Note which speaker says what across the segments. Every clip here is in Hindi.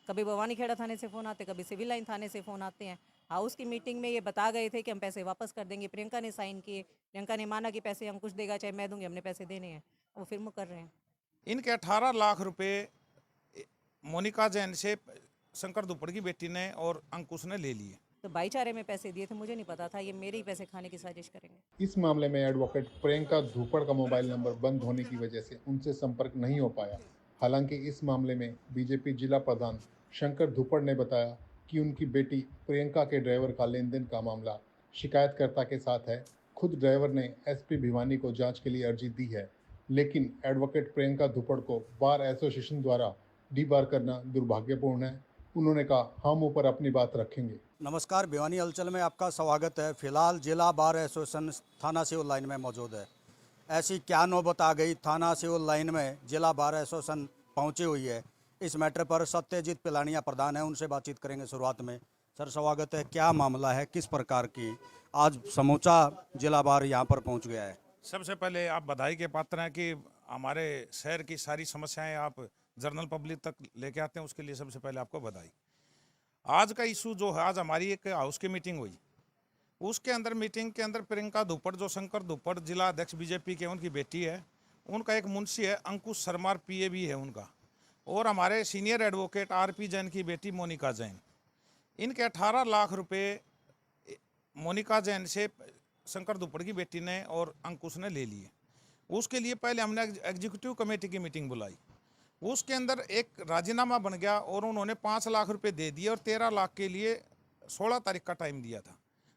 Speaker 1: कभी भवानीखेड़ा थाने से फ़ोन आते, कभी सिविल लाइन थाने से फ़ोन आते हैं। हाउस की मीटिंग में ये बता गए थे कि हम पैसे वापस कर देंगे। प्रियंका ने साइन किए, प्रियंका ने माना कि पैसे अंकुश देगा चाहे मैं दूंगी, हमने पैसे देने हैं। वो फिर मुकर रहे हैं।
Speaker 2: इनके 18 लाख रुपए मोनिका जैन से शंकर दुपड़ की बेटी ने और अंकुश ने ले लिए।
Speaker 1: तो भाईचारे में पैसे दिए थे, मुझे नहीं पता था ये मेरे ही पैसे खाने की साजिश करेंगे।
Speaker 3: इस मामले में एडवोकेट प्रियंका धूपड़ का मोबाइल नंबर बंद होने की वजह से उनसे संपर्क नहीं हो पाया। हालांकि इस मामले में बीजेपी जिला प्रधान शंकर धूपड़ ने बताया कि उनकी बेटी प्रियंका के ड्राइवर का लेन देन का मामला शिकायतकर्ता के साथ है। खुद ड्राइवर ने एसपी भिवानी को जांच के लिए अर्जी दी है, लेकिन एडवोकेट प्रियंका धूपड़ को बार एसोसिएशन द्वारा डीबार करना दुर्भाग्यपूर्ण है। उन्होंने कहा, हम ऊपर अपनी बात रखेंगे।
Speaker 4: नमस्कार, भिवानी हलचल में आपका स्वागत है। फिलहाल जिला बार एसोसिएशन थाना सिविल लाइन में मौजूद है। ऐसी क्या नौबत आ गई, थाना सिविल लाइन में जिला बार एसोसिएशन पहुंची हुई है। इस मैटर पर सत्यजीत पिलानिया प्रधान है, उनसे बातचीत करेंगे शुरुआत में। सर स्वागत है, क्या मामला है, किस प्रकार की आज समूचा जिला बार यहाँ पर पहुँच गया है?
Speaker 2: सबसे पहले आप बधाई के पात्र हैं कि हमारे शहर की सारी समस्याएं आप जनरल पब्लिक तक लेके आते हैं, उसके लिए सबसे पहले आपको बधाई। आज का इशू जो है, आज हमारी एक हाउस की मीटिंग हुई, उसके अंदर मीटिंग के अंदर प्रियंका धूपड़ जो शंकर धूपड़ जिला अध्यक्ष बीजेपी के, उनकी बेटी है, उनका एक मुंशी है अंकुश शर्मा पीए भी है उनका, और हमारे सीनियर एडवोकेट आरपी जैन की बेटी मोनिका जैन। इनके 18 लाख रुपए मोनिका जैन से शंकर धूपड़ की बेटी ने और अंकुश ने ले लिए। उसके लिए पहले हमने एग्जीक्यूटिव कमेटी की मीटिंग बुलाई। उसके अंदर एक राजीनामा बन गया और उन्होंने 5 लाख रुपए दे दिए और 13 लाख के लिए 16 तारीख का टाइम दिया था,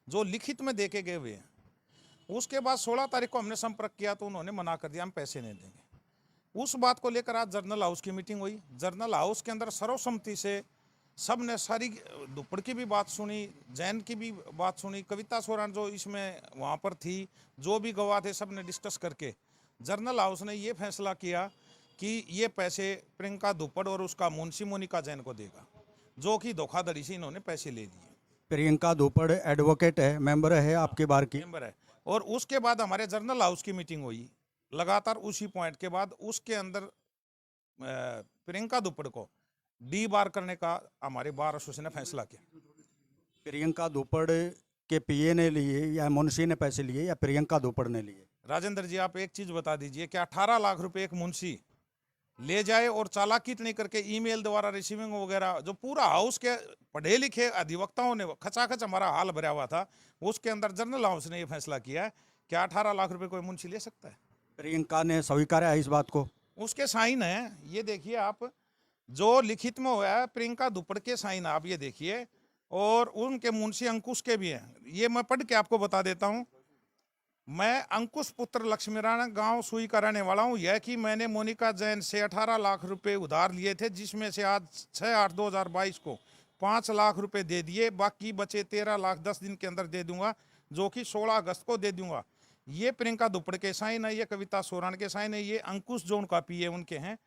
Speaker 2: जो लिखित में देके गए हुए हैं। उसके बाद 16 तारीख को हमने संपर्क किया तो उन्होंने मना कर दिया, हम पैसे नहीं देंगे। उस बात को लेकर आज जर्नल हाउस की मीटिंग हुई। जर्नल हाउस के अंदर सर्वसम्मति से सब ने सारी धुपड़ की भी बात सुनी, जैन की भी बात सुनी, कविता सोरान जो इसमें वहाँ पर थी, जो भी गवाह थे, सब ने डिस्कस करके जर्नल हाउस ने ये फैसला किया कि ये पैसे प्रियंका धुपड़ और उसका मुंशी मोनिका जैन को देगा, जो कि धोखाधड़ी से इन्होंने पैसे ले लिए।
Speaker 4: प्रियंका धूपड़ एडवोकेट है, मेंबर है आपके बार की?
Speaker 2: मेंबर है। और उसके बाद हमारे जर्नल हाउस की मीटिंग हुई लगातार उसी पॉइंट के बाद। उसके अंदर प्रियंका धुपड़ को डी बार करने का हमारे बार एसोसिएशन ने फैसला किया।
Speaker 4: प्रियंका धूपड़ के पीए ने लिए या मुंशी ने पैसे लिए या प्रियंका धूपड़ ने लिए?
Speaker 2: राजेंद्र जी, आप एक चीज बता दीजिए कि 18 लाख रुपए एक मुंशी ले जाए और चालाकी नहीं करके ईमेल द्वारा रिसीविंग वगैरह, जो पूरा हाउस के पढ़े लिखे अधिवक्ताओं ने खचाखच हमारा हाल भरा हुआ था, उसके अंदर जनरल हाउस ने यह फैसला किया है कि 18 लाख रुपए कोई मुंशी ले सकता है।
Speaker 4: प्रियंका ने स्वीकारा है इस बात को?
Speaker 2: उसके साइन है, ये देखिए आप, जो लिखित में हुआ है प्रियंका धुपड़ के साइन आप ये देखिए, और उनके मुंशी अंकुश के भी हैं। ये मैं पढ़ के आपको बता देता हूँ। मैं अंकुश पुत्र लक्ष्मी राणा गांव सुई का रहने वाला हूं। यह कि मैंने मोनिका जैन से 18 लाख रुपए उधार लिए थे, जिसमें से आज 6/8/2022 को 5 लाख रुपए दे दिए। बाकी बचे 13 लाख 10 दिन के अंदर दे दूंगा, जो कि 16 अगस्त को दे दूंगा। ये प्रियंका धुपड़ के साइन है, ये कविता सोरान के साइन है, ये अंकुश जो उनका पीए उनके हैं।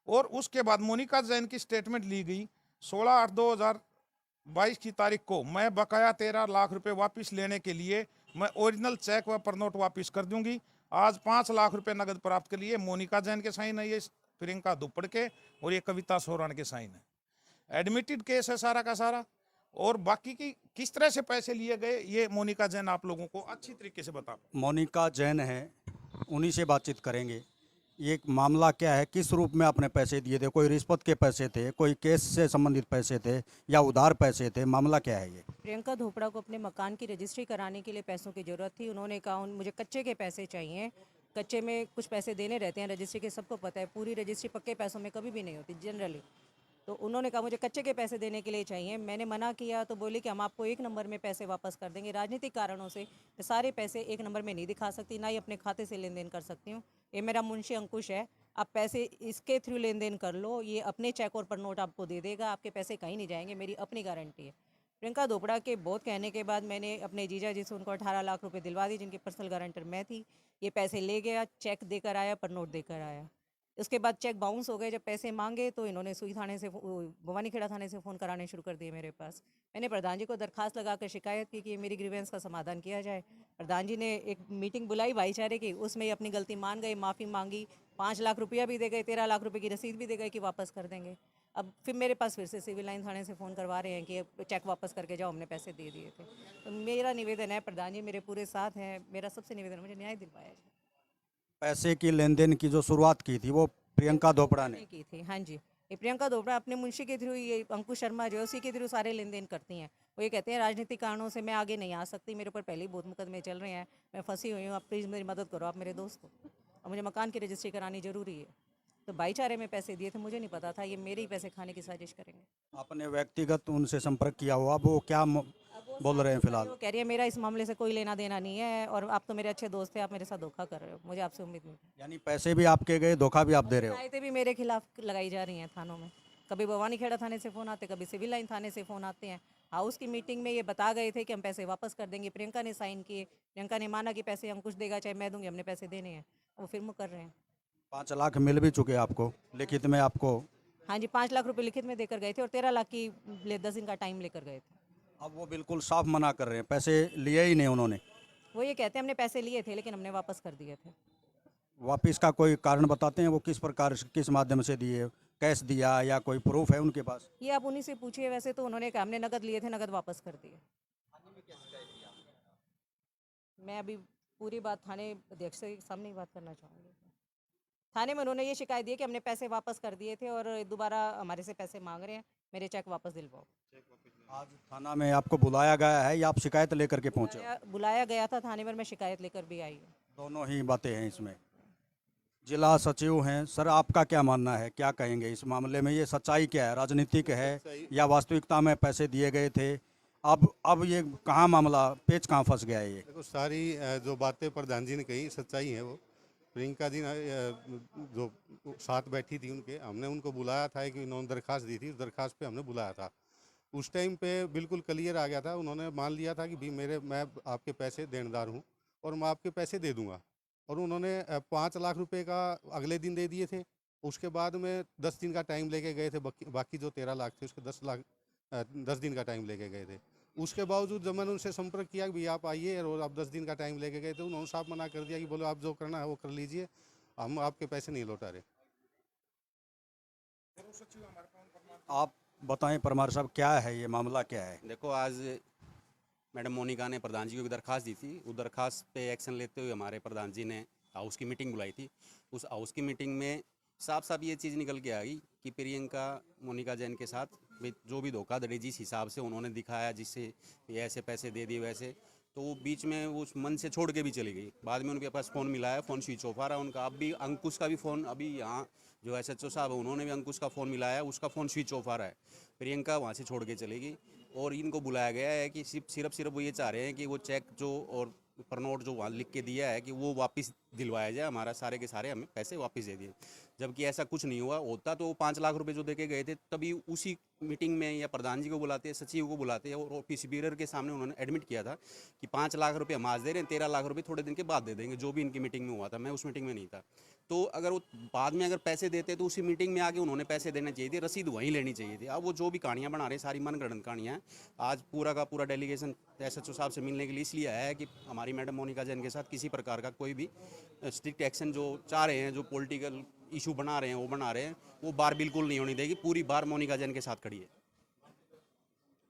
Speaker 2: और उसके बाद मोनिका जैन की स्टेटमेंट ली गई 16/8/2022 की तारीख को। मैं बकाया 13 लाख रुपए वापस लेने के लिए मैं ओरिजिनल चेक व प्रनोट वापस कर दूंगी। आज 5 लाख रुपए नगद प्राप्त के लिए मोनिका जैन के साइन है, ये प्रियंका धुपड़ के, और ये कविता सोरान के साइन है। एडमिटेड केस है सारा का सारा। और बाकी की किस तरह से पैसे लिए गए, ये मोनिका जैन आप लोगों को अच्छी तरीके से बता।
Speaker 4: मोनिका जैन है, उन्हीं से बातचीत करेंगे। ये मामला क्या है, किस रूप में आपने पैसे दिए थे? कोई रिश्वत के पैसे थे, कोई केस से संबंधित पैसे थे या उधार पैसे थे? मामला क्या है ये?
Speaker 1: प्रियंका धोपड़ा को अपने मकान की रजिस्ट्री कराने के लिए पैसों की ज़रूरत थी। उन्होंने कहा मुझे कच्चे के पैसे चाहिए। कच्चे में कुछ पैसे देने रहते हैं, रजिस्ट्री के सबको पता है, पूरी रजिस्ट्री पक्के पैसों में कभी भी नहीं होती जनरली। तो उन्होंने कहा मुझे कच्चे के पैसे देने के लिए चाहिए। मैंने मना किया तो बोली कि हम आपको एक नंबर में पैसे वापस कर देंगे। राजनीतिक कारणों से मैं सारे पैसे एक नंबर में नहीं दिखा सकती, ना ही अपने खाते से लेन देन कर सकती हूँ। ये मेरा मुंशी अंकुश है, आप पैसे इसके थ्रू लेन देन कर लो, ये अपने चेक और पर नोट आपको दे देगा, आपके पैसे कहीं नहीं जाएंगे, मेरी अपनी गारंटी है। प्रियंका धोपड़ा के बहुत कहने के बाद मैंने अपने जीजा जी से उनको 18 लाख रुपए दिलवा दी, जिनकी पर्सनल गारंटर मैं थी। ये पैसे ले गया, चेक देकर आया, पर नोट देकर आया। उसके बाद चेक बाउंस हो गए। जब पैसे मांगे तो इन्होंने सुई थाने से, भवानीखेड़ा थाने से फ़ोन कराने शुरू कर दिए मेरे पास। मैंने प्रधान जी को दरखास्त लगाकर शिकायत की कि मेरी ग्रीवेंस का समाधान किया जाए। प्रधान जी ने एक मीटिंग बुलाई भाईचारे की, उसमें अपनी गलती मान गए, माफ़ी मांगी, 5 लाख रुपया भी दे गए, 13 लाख रुपये की रसीद भी दे गए कि वापस कर देंगे। अब फिर मेरे पास फिर से सिविल लाइन थाने से फ़ोन करवा रहे हैं कि चेक वापस करके जाओ, हमने पैसे दे दिए थे। तो मेरा निवेदन है, प्रधान जी मेरे पूरे साथ हैं, मेरा सबसे निवेदन है मुझे न्याय दिलवाया जाए।
Speaker 4: पैसे की लेन देन की जो शुरुआत की थी वो प्रियंका धोपड़ा ने।
Speaker 1: नहीं की थी, हाँ जी। ये प्रियंका धोपड़ा अपने मुंशी के थ्रू, ये अंकुश शर्मा जो है उसी के थ्रू सारे लेन देन करती हैं। वो ये कहते हैं राजनीतिक कारणों से मैं आगे नहीं आ सकती, मेरे ऊपर पहले ही बहुत मुकदमे चल रहे हैं, मैं फंसी हुई हूँ, आप प्लीज़ मेरी मदद करो, आप मेरे दोस्त हो और मुझे मकान की रजिस्ट्री करानी ज़रूरी है। तो भाईचारे में पैसे दिए थे, मुझे नहीं पता था ये मेरे ही पैसे खाने की साजिश करेंगे।
Speaker 4: आपने व्यक्तिगत उनसे संपर्क किया हुआ, वो क्या बोल रहे हैं फिलहाल?
Speaker 1: वो कह रही है मेरा इस मामले से कोई लेना देना नहीं है और आप तो मेरे अच्छे दोस्त थे, आप मेरे साथ धोखा कर रहे हो, मुझे आपसे उम्मीद नहीं थी।
Speaker 4: यानी पैसे भी आपके गए, धोखा भी आप दे रहे हो।
Speaker 1: शिकायतें भी मेरे खिलाफ लगाई जा रही हैं थानों में, कभी भवानी खेड़ा थाने से फ़ोन आते, कभी सिविल लाइन थाने से फ़ोन आते हैं। हाउस की मीटिंग में ये बता गए थे कि हम पैसे वापस कर देंगे, प्रियंका ने साइन किए, प्रियंका ने माना कि पैसे अंकुश देगा चाहे मैं दूंगी, हमने पैसे देने हैं, वो फिर मुकर रहे हैं।
Speaker 4: 5 लाख मिल भी चुके आपको, लिखित में आपको।
Speaker 1: हाँ जी, 5 लाख रुपए लिखित में देकर गए थे और 13 लाख की 10 दिन का टाइम लेकर गए थे।
Speaker 4: अब वो बिल्कुल साफ मना कर रहे हैं, पैसे लिए ही नहीं उन्होंने।
Speaker 1: वो ये कहते हैं हमने पैसे लिए थे लेकिन हमने वापस कर दिए थे।
Speaker 4: वापिस का कोई कारण बताते हैं वो किस प्रकार किस माध्यम से दिए, कैश दिया या कोई प्रूफ है उनके पास?
Speaker 1: ये आप उन्हीं से पूछिए, वैसे तो उन्होंने कहा हमने नकद लिए थे, नकद वापस कर दिए। मैं अभी पूरी बात थाने अध्यक्ष के सामने ही बात करना चाहूँगी। थाने में उन्होंने ये शिकायत दी कि हमने पैसे वापस कर दिए थे और दोबारा हमारे से पैसे मांग रहे हैं, मेरे चेक वापस दिलवाओ।
Speaker 4: आज थाना में आपको बुलाया गया है या आप शिकायत लेकर के पहुंचे हो?
Speaker 1: बुलाया गया था थाने में, मैं शिकायत लेकर भी आई हूँ।
Speaker 4: दोनों ही बातें हैं इसमें। जिला सचिव हैं सर, आपका क्या मानना है, क्या कहेंगे इस मामले में? ये सच्चाई क्या है, राजनीतिक है या वास्तविकता में पैसे दिए गए थे? अब ये कहाँ मामला, पेच कहाँ फंस गया है ये?
Speaker 5: देखो, सारी जो बातें प्रधान जी ने कही सच्चाई है। वो प्रियंका जी जो साथ बैठी थी उनके, हमने उनको बुलाया था कि उन्होंने दरखास्त दी थी, उस दरखास्त पे हमने बुलाया था। उस टाइम पे बिल्कुल क्लियर आ गया था, उन्होंने मान लिया था कि भाई मैं आपके पैसे देनदार हूँ और मैं आपके पैसे दे दूँगा। और उन्होंने 5 लाख रुपए का अगले दिन दे दिए थे। उसके बाद में 10 दिन का टाइम लेके गए थे, बाकी जो 13 लाख थे उसके 10 दिन का टाइम लेके गए थे। उसके बावजूद जब मैंने उनसे संपर्क किया कि भाई आप आइए, और आप 10 दिन का टाइम लेके गए थे, उन्होंने साफ मना कर दिया कि बोलो आप जो करना है वो कर लीजिए, हम आपके पैसे नहीं लौटा रहे।
Speaker 4: आप बताएं परमार साहब, क्या है ये मामला, क्या है?
Speaker 6: देखो, आज मैडम मोनिका ने प्रधान जी को एक दरखास्त दी थी। उस दरखास्त पे एक्शन लेते हुए हमारे प्रधान जी ने हाउस की मीटिंग बुलाई थी। उस हाउस की मीटिंग में साफ साफ ये चीज़ निकल के आई कि प्रियंका मोनिका जैन के साथ जो भी धोखाधड़ी जिस हिसाब से उन्होंने दिखाया, जिससे ये ऐसे पैसे दे दिए वैसे, तो वो बीच में उस मन से छोड़ के भी चली गई। बाद में उनके पास फ़ोन मिला है, फ़ोन स्विच ऑफ आ रहा है उनका। अब भी अंकुश का भी फ़ोन, अभी यहाँ जो SHO साहब है उन्होंने भी अंकुश का फ़ोन मिलाया है, उसका फ़ोन स्विच ऑफ आ रहा है। प्रियंका वहाँ से छोड़ के चली गई और इनको बुलाया गया है कि सिर्फ वो ये चाह रहे हैं कि वो चेक जो और प्रनोट जो वहाँ लिख के दिया है कि वो वापस दिलवाया जाए, हमारा सारे के सारे हमें पैसे वापस दे दिए। जबकि ऐसा कुछ नहीं हुआ। होता तो 5 लाख रुपए जो दे के गए थे, तभी उसी मीटिंग में या प्रधान जी को बुलाते, सचिव को बुलाते और ऑफिस बीरर के सामने उन्होंने एडमिट किया था कि 5 लाख रुपए हम आज दे रहे हैं, 13 लाख रुपए थोड़े दिन के बाद दे देंगे, जो भी इनकी मीटिंग में हुआ था। मैं उस मीटिंग में नहीं था। तो अगर वो बाद में अगर पैसे देते तो उसी मीटिंग में आके उन्होंने पैसे देने चाहिए थे, रसीद वहीं लेनी चाहिए थी। अब वो जो भी कहानियाँ बना रहे हैं सारी मनगढ़ंत कहानियाँ हैं। आज पूरा का पूरा डेलीगेशन SHO साहब से मिलने के लिए इसलिए आया है कि हमारी मैडम मोनिका जैन के साथ किसी प्रकार का कोई भी स्ट्रिक्ट एक्शन जो चाह रहे हैं, जो पॉलिटिकल इशू बना रहे हैं वो बार बिल्कुल नहीं होनी देगी। पूरी बार मोनिका जैन के साथ खड़ी है।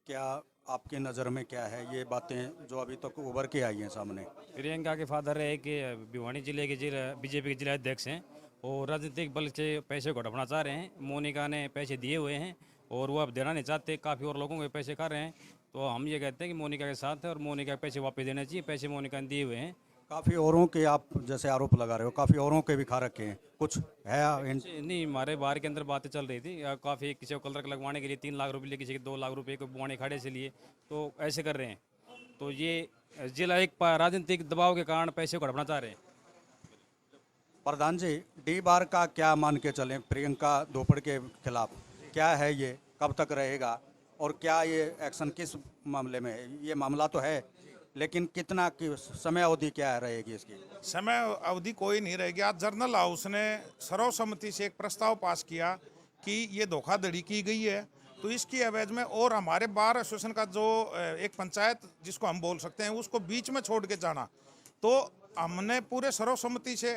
Speaker 4: क्या आपकी नज़र में क्या है ये बातें जो अभी तक उभर के आई हैं सामने?
Speaker 7: प्रियंका के फादर है कि भिवानी जिले के BJP के जिला अध्यक्ष हैं और राजनीतिक बल से पैसे को ढपना चाह रहे हैं। मोनिका ने पैसे दिए हुए हैं और वो अब देना नहीं चाहते, काफ़ी और लोगों के पैसे खा रहे हैं। तो हम ये कहते हैं कि मोनिका के साथ है और मोनिका के पैसे वापस देने चाहिए। पैसे मोनिका ने दिए हुए हैं।
Speaker 4: काफ़ी औरों के आप जैसे आरोप लगा रहे हो, काफ़ी औरों के भी खा रखे हैं, कुछ है?
Speaker 7: नहीं, हमारे बाहर के अंदर बातें चल रही थी, काफ़ी किसी को कलर लगवाने के लिए 3 लाख रुपये लिए, किसी के 2 लाख रुपये को बुआने खाड़े से लिए, तो ऐसे कर रहे हैं। तो ये जिला एक राजनीतिक दबाव के कारण पैसे को हड़पना चाह रहे हैं।
Speaker 4: प्रधान जी, D बार का क्या मान के चलें प्रियंका धोपड़ के खिलाफ? क्या है ये, कब तक रहेगा और क्या ये एक्शन किस मामले में है? ये मामला तो है लेकिन कितना की समय अवधि क्या रहेगी इसकी?
Speaker 2: समय अवधि कोई नहीं रहेगी। आज जर्नल हाउस ने सर्वसम्मति से एक प्रस्ताव पास किया कि ये धोखाधड़ी की गई है, तो इसकी एवज में और हमारे बार एसोसिएशन का जो एक पंचायत जिसको हम बोल सकते हैं उसको बीच में छोड़ के जाना, तो हमने पूरे सर्वसम्मति से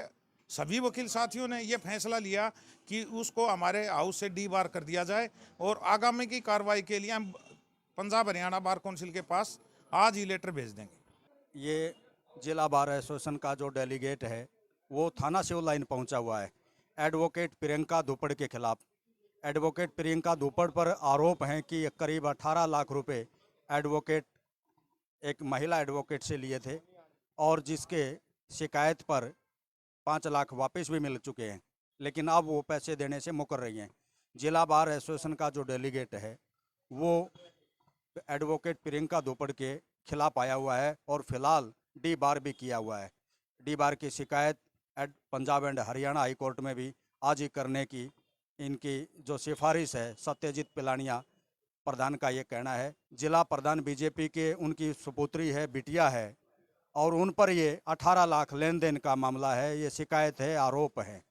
Speaker 2: सभी वकील साथियों ने ये फैसला लिया कि उसको हमारे हाउस से डी बार कर दिया जाए और आगामी की कार्रवाई के लिए हम पंजाब हरियाणा बार काउंसिल के पास आज ही लेटर भेज देंगे।
Speaker 4: ये जिला बार एसोसिएशन का जो डेलीगेट है वो थाना सिविल लाइन पहुंचा हुआ है एडवोकेट प्रियंका धुपड़ के खिलाफ। एडवोकेट प्रियंका धुपड़ पर आरोप हैं कि करीब 18 लाख रुपए एडवोकेट एक महिला एडवोकेट से लिए थे और जिसके शिकायत पर 5 लाख वापस भी मिल चुके हैं, लेकिन अब वो पैसे देने से मुकर रही हैं। जिला बार एसोसिएशन का जो डेलीगेट है वो एडवोकेट प्रियंका धुपड़ के खिलाफ आया हुआ है और फिलहाल डी बार भी किया हुआ है। डी बार की शिकायत Punjab and Haryana high court में भी आज ही करने की इनकी जो सिफारिश है सत्यजीत पिलानिया प्रधान का ये कहना है। जिला प्रधान बीजेपी के उनकी सुपुत्री है, बिटिया है और उन पर ये 18 लाख लेन देन का मामला है, ये शिकायत है, आरोप है।